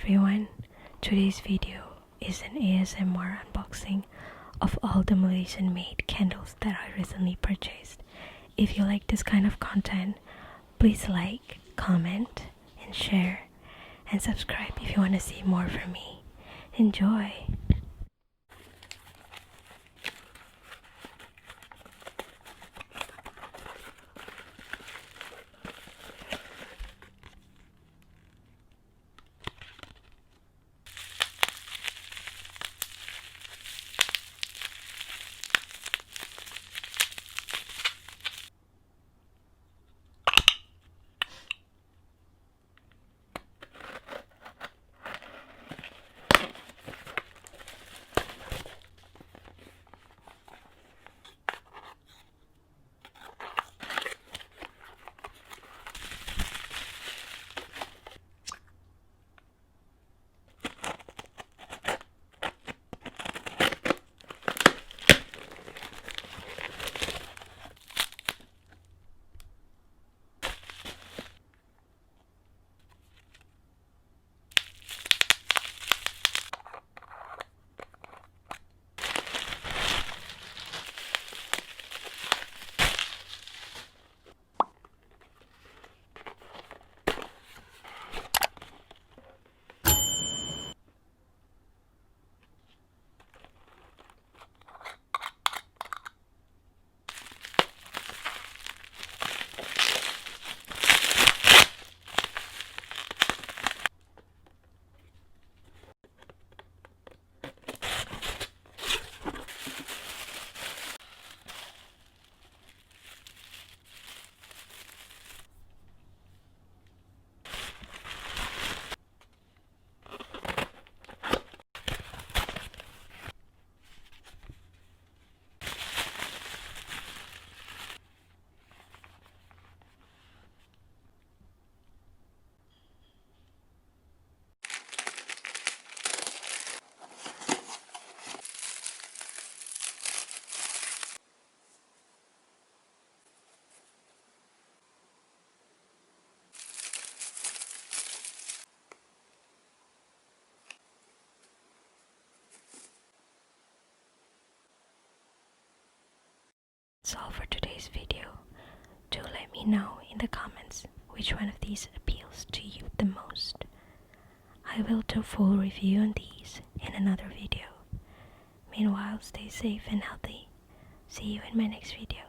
everyone, today's video is an ASMR unboxing of all the Malaysian made candles that I recently purchased. If you like this kind of content, please like, comment, and share, and subscribe if you want to see more from me. Enjoy! That's all for today's video. Do let me know in the comments which one of these appeals to you the most. I will do a full review on these in another video. Meanwhile, stay safe and healthy. See you in my next video.